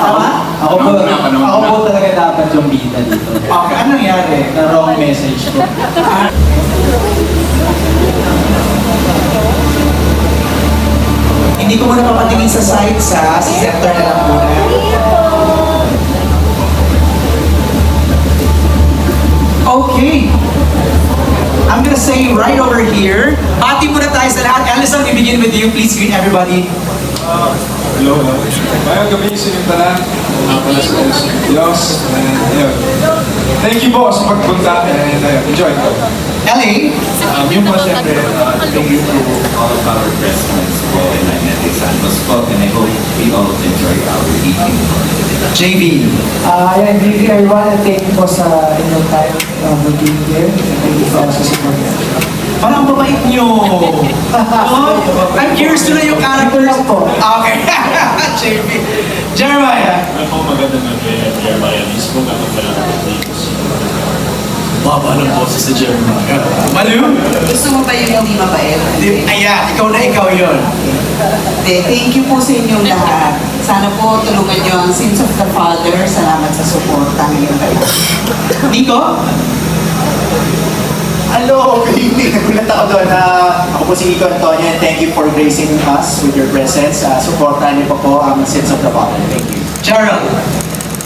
Tama? Ako po talaga dapat yung bida dito. Okay, ano nangyari? Na wrong message ko. Hindi ko muna papatingin sa sides ha, sa center na lang muna. Okay. I'm gonna say right over here. Pati muna tayo sa lahat. Allison, we begin with you. Please greet everybody. Hello, hello. Mayang gabi sa inyong tanan. Pala sa Diyos. And ayun. Thank you po sa pagpunta. And ayun, enjoy. LA. Yun po, syempre, thank you to all of our residents po in Magnetic Santos po, and I hope we all enjoy our evening. JV. Ayan, greeting everyone and thank you po sa inyong time for being here. Thank you po sa support. Parang babait nyo. Oh, I'm curious to know yung characters. Ito lang po. Okay. JV. Jeremiah. Ako magandang gabi, Jeremiah mismo, ako pala dito sa Baba ng boses sa Jeremiah. Malu? Gusto mo ba yung hindi mabait? Ayan, ikaw yun. Thank you po sa inyong lahat. Sana po tulungan niyo ang Sins of the Father. Salamat sa suporta ngayong gabi. Nico? Hello, good evening. Nagulat ako doon na ako po si Nico Antonio and thank you for gracing us with your presence. Supportahan niyo po ang Sins of the Father. Thank you. Gerald.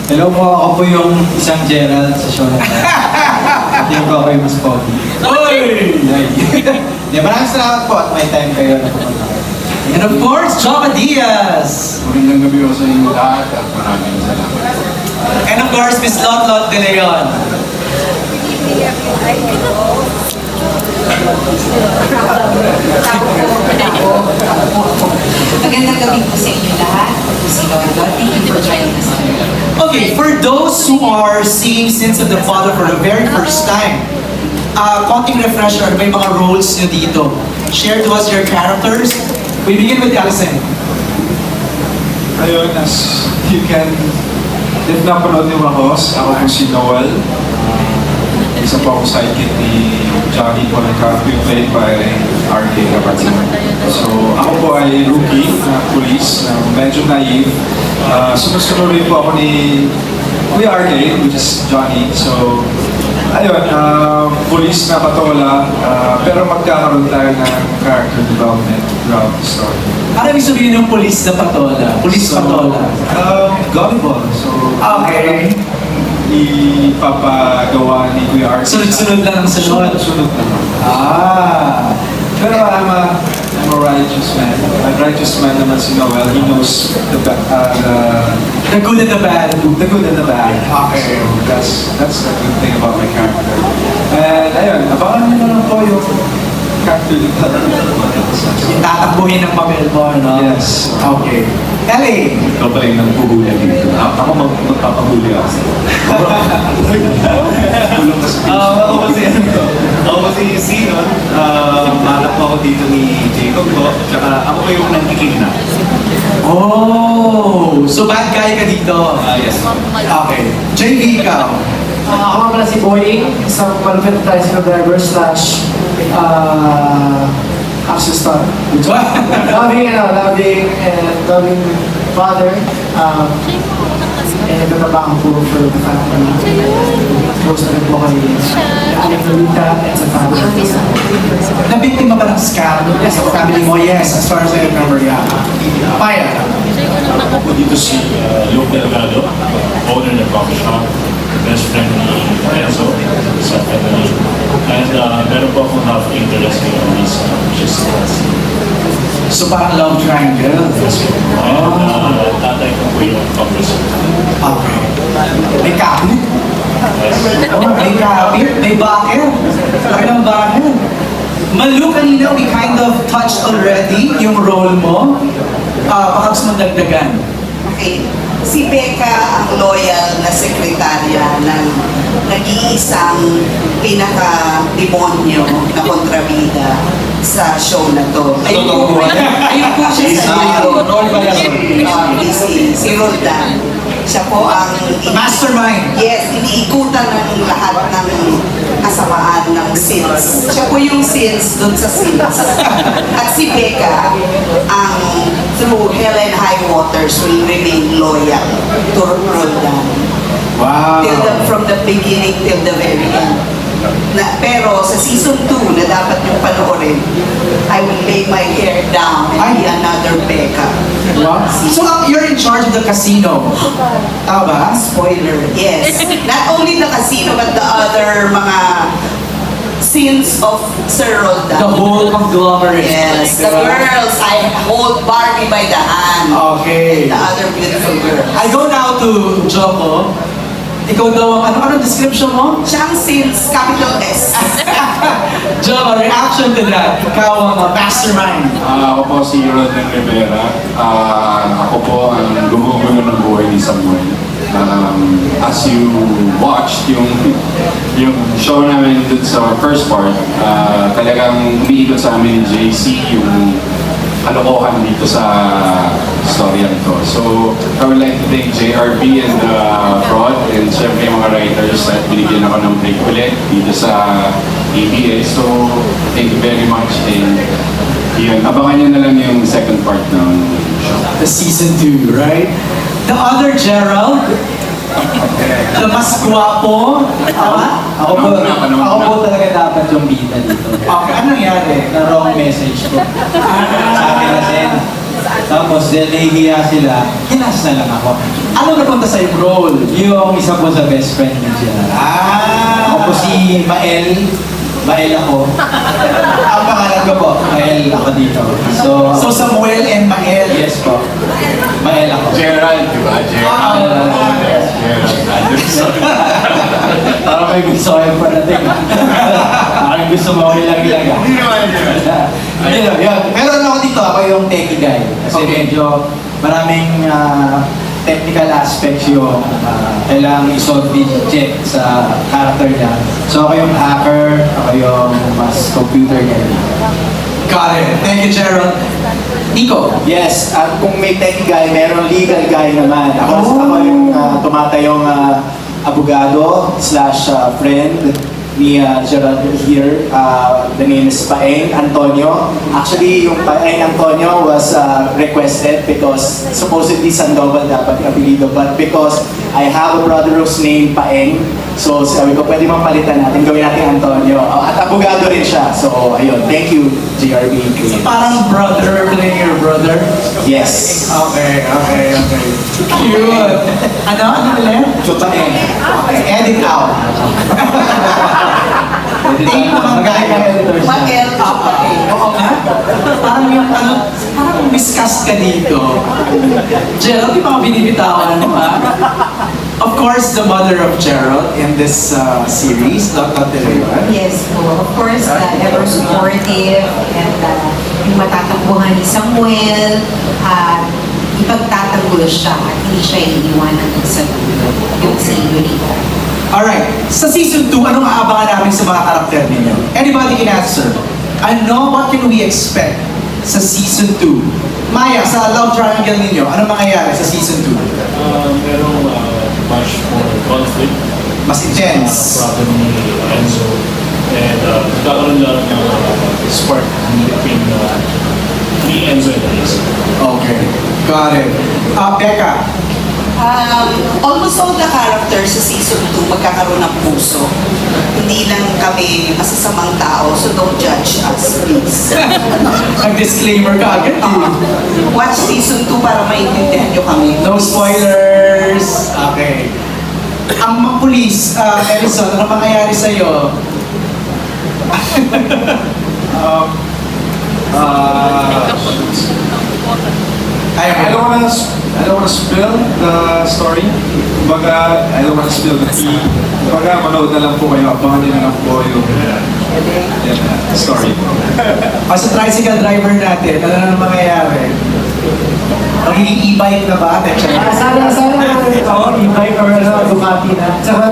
Hello po, ako po yung isang Gerald sa show na ito. At yung ko kayo mas pogi. Oy! Di, maraming salamat po at may time kayo na pumunta. And of course, Java Diaz. Magandang gabi po sa inyong lahat at maraming salamat. And of course, Miss Lot De Leon. Magandang gabi po sa inyo lahat. Thank you for joining us. Okay, for those who are seeing Sins of the Father for the very first time, konting refresher, may mga roles nyo dito. Share to us your characters. We begin with Allison. Ayun, as you can, if napanood niyo ako po si Noel. Isa po ako sidekick ni Johnny po ng character played by RK Kabatsin. So, ako po ay rookie na police na medyo naive. Sunusunod po ako ni Kuya RK, which is Johnny. So, ayun, police na patola, pero magkakaroon tayo ng character development throughout the story. Ano ibig sabihin ng police na patola? Police patola. Gullible. So, Okay. ipapagawa ni Kuya RK. Sunod-sunod lang ang sunod. Sunod lang. Ah. Pero I'm a righteous man. A righteous man naman si Noel. He knows the The good and the bad. the good and the bad. Okay. So that's the good thing about my character. And ayun, abangan nyo na lang po yung character development. Tatakbuhin ng papel mo, no? Yes. Okay. Ellie. Ikaw pala yung nagpuhuli dito. Ako magpapahuli ako. Tulong ka sa Ako kasi Sinon, malap po ako dito ni Jacob ko, tsaka ako pa yung nagkikidnap. Oh, so bad guy ka dito. Yes. Okay. JV, ikaw. Ako nga pala si Boying, isang malupit na tricycle driver slash action star. Loving father. And nagtatrabaho po for the family. Close na rin po kay Aling Lolita and sa family. Nabiktima ba ng scam? Yes, sa family mo? Yes, as far as I remember, yeah. Maya. Ako po dito si Luke Delgado, owner ng coffee shop, best friend ni Enzo sa family. And meron po akong half interest kay Lisa, which is So parang love triangle. and tatay ko po yung congressman. Okay. May cabinet. Oh, may cabinet. May bakit. Laki ng bakit. Malu, kanina we kind of touched already yung role mo. Baka gusto mong dagdagan. Okay. Si Becca ang loyal na sekretarya ng nag-iisang pinaka-demonyo na kontrabida sa show na to. Ayun po siya sa si Roldan. Siya po ang Mastermind. Yes, iniikutan ng lahat ng kasamaan ng sins. Siya po yung sins doon sa sins. At si Becca ang through hell and high waters, will remain loyal to Roldan. Wow. From the beginning till the very end. Pero sa season 2 na dapat yung panoorin, I will lay my hair down and be another Becca. Wow. So you're in charge of the casino. Tama ba? Spoiler, yes. Not only the casino, but the other mga scenes of Sir Roldan. The whole conglomerate. Yes, the Diba? girls, I hold Barbie by the hand. Okay. And the other beautiful girls. I go now to Joko. Ikaw daw ang ano description mo? Siyang since capital S. Joko, reaction to that. Ikaw ang mastermind. Ako po si Roldan Rivera. Ako po ang gumugulo ng buhay ni Samuel. As you watched yung show namin dun sa first part, talagang umiikot sa amin ni JC yung kalokohan dito sa storya nito. So, I would like to thank JRB and Prod and syempre yung mga writers at binigyan ako ng break ulit dito sa ABS. So, thank you very much and yun, abangan nyo na lang yung second part ng show. The season 2, right? The other Gerald, the mas guwapo. Ako po talaga dapat yung bida dito. Okay, ano nangyari? Na wrong message ko. Sa akin kasi. Tapos, nahihiya sila, kinas na lang ako. Ano napunta sa yung role? Yung isa po sa best friend niya siya. Ako po si Mael. Mael ako. Ang pangalan ko po. Mael ako dito. So Samuel and Mael. Yes po. Mael ako. Gerald, di ba? Gerald. Gerald Anderson. Parang may gusto kayo parating. Parang gusto mo ako ilang-ilang. Hindi naman, Gerald. Ayun. Meron ako dito, ako yung techie guy. Kasi medyo maraming technical aspects yung kailangang i-solve check sa character niya. So ako yung hacker, ako yung mas computer guy. Got it. Thank you, Gerald. Nico. Yes, at kung may tech guy, meron legal guy naman. Ako yung tumatayong abogado slash friend ni Gerald here. The name is Paeng Antonio. Actually, yung Paeng Antonio was requested because supposedly Sandoval dapat yung apelido. But because I have a brother who's named Paeng, so sabi ko, pwede mapalitan natin, gawin natin Antonio. At abogado rin siya. So, ayun. Thank you, GRB. Parang brother playing your brother. Yes. Okay. Cute. Ano ulit? Paeng. Okay, edit out. Take mo ang Mael, Oo nga. Parang yung parang miscast ka dito. Gerald, di ba binibitawan mo ha? Of course, the mother of Gerald in this series, Dr. Terewan. Yes po. Of course, ever supportive and yung matatakbuhan ni Samuel, ipagtatanggol siya at hindi siya iiwanan sa dulo. Yung si Yulita. Alright, sa season 2, anong aabangan namin sa mga karakter ninyo? Anybody can answer. What can we expect sa season 2? Maya, sa love triangle ninyo, anong mangyayari sa season 2? Merong much more conflict. Mas intense. Problem ni Enzo. And nagkakaroon lang ng spark between ni Enzo and Elisa. Okay, got it. Becca, almost all the characters sa season 2 magkakaroon ng puso. Hindi lang kami masasamang tao, so don't judge us, please. nag-disclaimer ka agad. Watch season 2 para maintindihan nyo kami. No spoilers. Okay. Ang police, Edison, ano mangyayari sa'yo? I don't wanna spill the story. Kumbaga, I don't wanna spill the tea. Kumbaga, manood na lang po kayo. Abangan nyo na lang po yung story. Sa tricycle driver natin, ano na mangyayari? Magiging e-bike na ba? Sana e-bike or Ducati na. Saka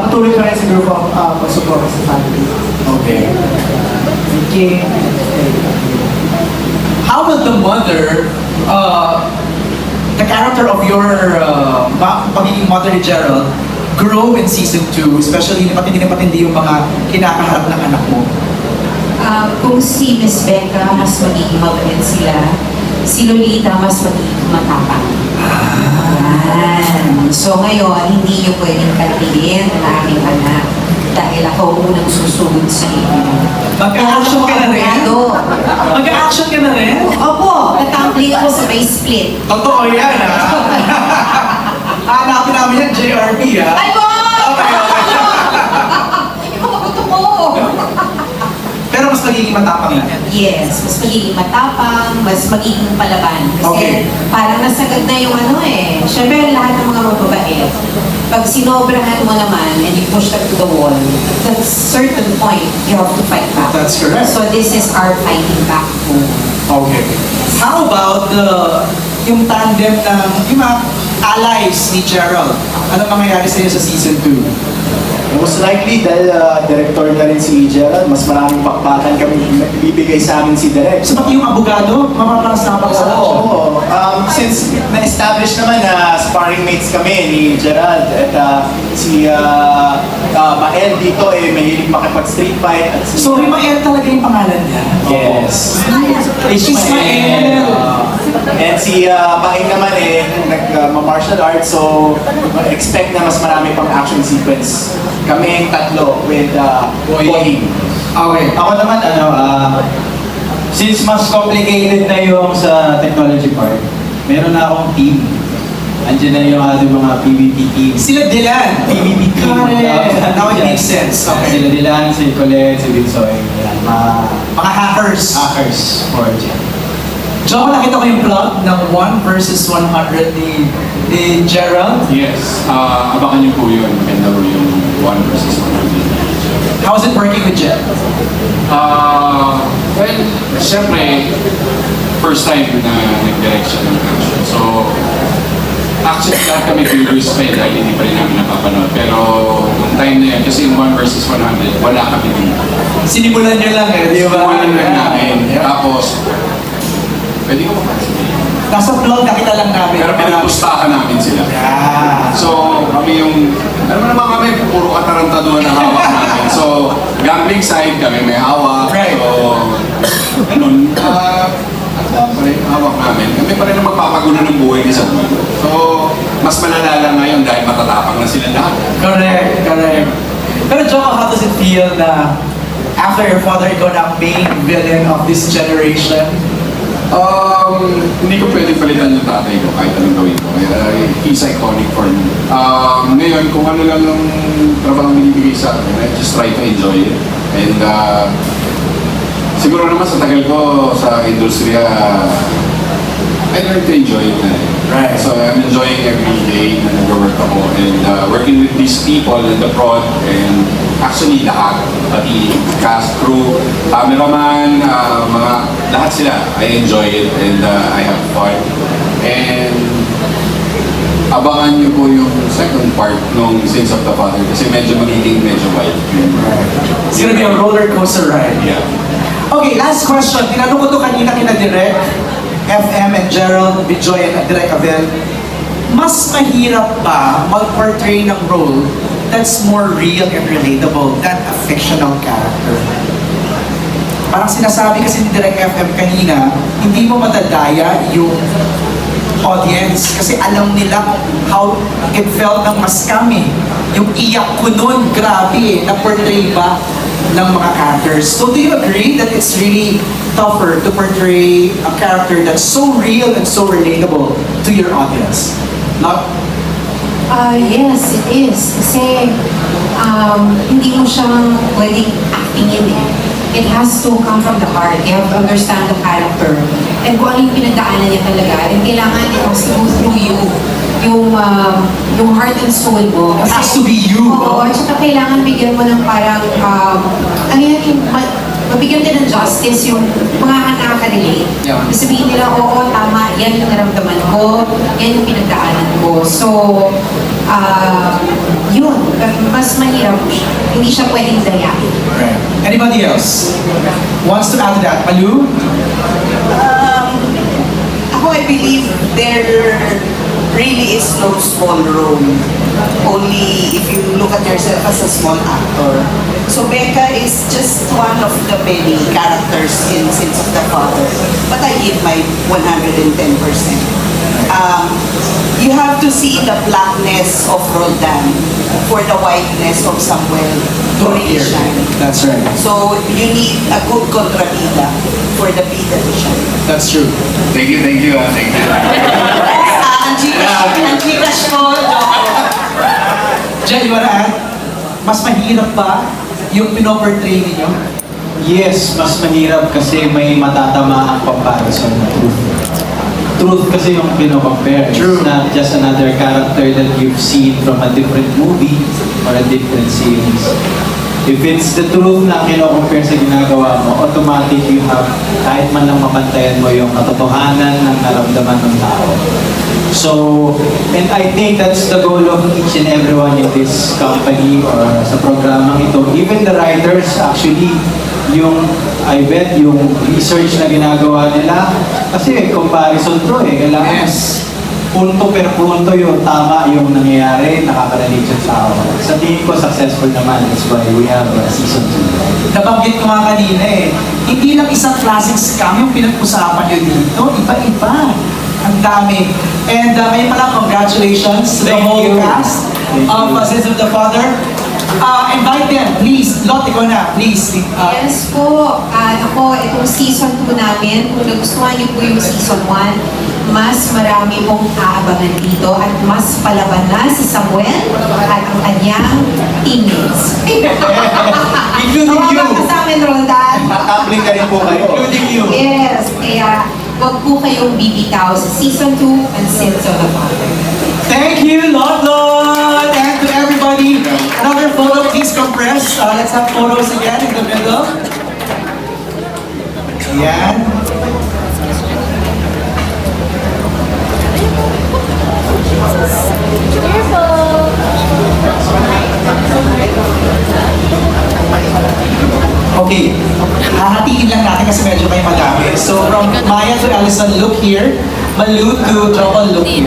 patuloy pa rin siguro po pag-support sa family. Okay. Okay. How will the mother, the character of your pagiging mother ni Gerald, grow in season 2, especially patindi yung mga kinakaharap ng anak mo? Kung si Miss Becca, mas magiging mabait sila. si Lolita mas magiging matapang. Yan. So ngayon, hindi niyo pwedeng kantilin ang aking anak dahil ako ang unang susugod sa inyo. Mag-a-action ka na rin? Abogado. Mag-a-action ka na rin? Opo, nagkamplate ako sa may split. Totoo yan, ha? Hanapin namin yan, JRP, ha? Ay, wow! Ipapaguto ko! Pero mas magiging matapang yan. Yes, mas magiging matapang, mas magiging palaban. Kasi Okay. parang nasagad na yung ano eh. Siyempre lahat ng mga mababait. Pag sinobrahan mo naman and you push them to the wall, at a certain point, you have to fight back. That's correct. So this is our fighting back move. Okay. How about yung tandem ng yung mga allies ni Gerald? Ano mangyayari sa inyo sa season 2? Most likely, dahil director na rin si Gerald, mas maraming bakbakan kami bibigay sa amin si Direk. So pati yung abogado, mapapasapak sa Oo. Since na-establish naman na sparring mates kami ni Gerald at si Mael dito mahilig makipag-street fight at si... So Rimael talaga yung pangalan niya? Yes. Ismael! And si Mael naman nag-martial arts, so expect na mas marami pang action sequence. Kami tatlo with Boying. Okay, ako naman since mas complicated na yung sa technology part, meron na akong team. Andiyan na yung ating mga PvP team. Sila Dylan! PvP team. Correct! Now it makes sense. Okay. Sila Dylan, si Colette, si Vinsoy. Yan, Mga hackers. hackers for Jen. Joe, nakita ko yung vlog ng 1 versus 100 ni Gerald. Yes, abangan niyo po yun. Maganda po yung 1 versus 100. How's it working with Jen? Well, siyempre, first time na nag-direct siya ng action. So, actually, lahat kami curious pa dahil hindi pa rin namin napapanood. Pero, yung time na yan, kasi yung 1 versus 100, wala kami dito. Sinimulan niyo lang di ba? Simulan lang namin. Tapos, pwede ko ba Nasa vlog, nakita lang namin. pero pinagpustahan namin sila. Yeah. So, kami yung, alam mo naman kami, puro katarantaduhan na hawak namin. So, gambling side, kami may hawak. Right. So, ganun. Ano pa rin, hawak namin. Kami pa rin ang magpapagulo ng buhay ni sa mundo. So, mas malala lang ngayon dahil matatapang na sila lahat. Correct, correct. Pero Joe, how does it feel na after your father, ikaw na ang main villain of this generation? Hindi ko pwede palitan yung tatay ko kahit anong gawin ko. He's iconic for me. Ngayon, kung ano lang yung trabaho binibigay sa akin, I just try to enjoy it. And siguro naman sa tagal ko sa industriya, I learned to enjoy it na eh. Right. So I'm enjoying every day na nag-work ako and working with these people in the prod and actually lahat, pati cast, crew, cameraman, mga lahat sila. I enjoy it and I have fun. And abangan niyo po yung second part nung Sins of the Father kasi medyo magiging medyo wild. It's gonna be a roller coaster ride. Yeah. Okay, last question. Tinanong ko to kanina kina Direk, FM and Gerald, Bijoy and Direk Abel. Mas mahirap ba mag-portray ng role that's more real and relatable than a fictional character? Parang sinasabi kasi ni Direk FM kanina, hindi mo matadaya yung audience kasi alam nila how it felt ng maskami. Yung iyak ko nun, grabe na-portray ba ng mga characters. So do you agree that it's really tougher to portray a character that's so real and so relatable to your audience? Not? Yes, it is. Kasi hindi mo siyang pwedeng actingin eh. It has to come from the heart. You have to understand the character. And kung ano yung pinagdaanan niya talaga, and kailangan it has to go through you. Yung heart and soul mo. It has to be you. Oo, at saka kailangan bigyan mo ng parang, ano yan, mabigyan din ng justice yung mga nakaka-relate. Yeah. Sabihin nila, oo, tama, yan yung naramdaman ko, yan yung pinagdaanan ko. So, yun, mas mahirap siya. Hindi siya pwedeng dayain. Right. Anybody else wants to add to that? Malu? Ako, I believe really is no small role. Only if you look at yourself as a small actor. So Becca is just one of the many characters in Sins of the Father. But I give my 110%. You have to see the blackness of Roldan for the whiteness of Samuel to really shine. That's right. So you need a good kontrabida for the bida to shine. That's true. Thank you, thank you. Ang Gcash ko, Jen, you wanna add? Mas mahirap ba yung pinoportray ninyo? Yes, mas mahirap kasi may matatama ang comparison na truth. Truth kasi yung pino-compare. True. It's not just another character that you've seen from a different movie or a different series. If it's the truth na kino-compare sa ginagawa mo, automatic you have, kahit man lang mapantayan mo yung katotohanan ng naramdaman ng tao. So, and I think that's the goal of each and everyone in this company or sa programang ito. Even the writers, actually, yung, I bet, yung research na ginagawa nila, kasi comparison to eh, kailangan punto per punto yung tama yung nangyayari, nakaka-relate sa tao. Sa tingin ko, successful naman. That's why we have season 2. Nabanggit ko nga kanina eh, hindi lang isang klaseng scam yung pinag-usapan nyo dito, iba-iba. Ang dami. And ngayon pala, congratulations to the Thank whole you. cast of Sins of the Father. Invite them, please. Lot, ikaw na, please. Yes po. Ako, itong season 2 namin, kung nagustuhan niyo po yung season 1, mas marami pong aabangan dito at mas palaban na si Samuel at ang kanyang teammates. Including you. Tawagan ka sa amin, Roldan. Appling ka rin po kayo. Including you. Yes, kaya huwag po kayong bibitaw sa season 2 and Sins of the Father. Thank you, Lot, and to everybody. Another photo, please compress. Let's have photos again in the middle. Yan. Okay, hahatiin lang natin kasi medyo may madami. So from Maya to Allison, look here. Malu to Jopal, look here.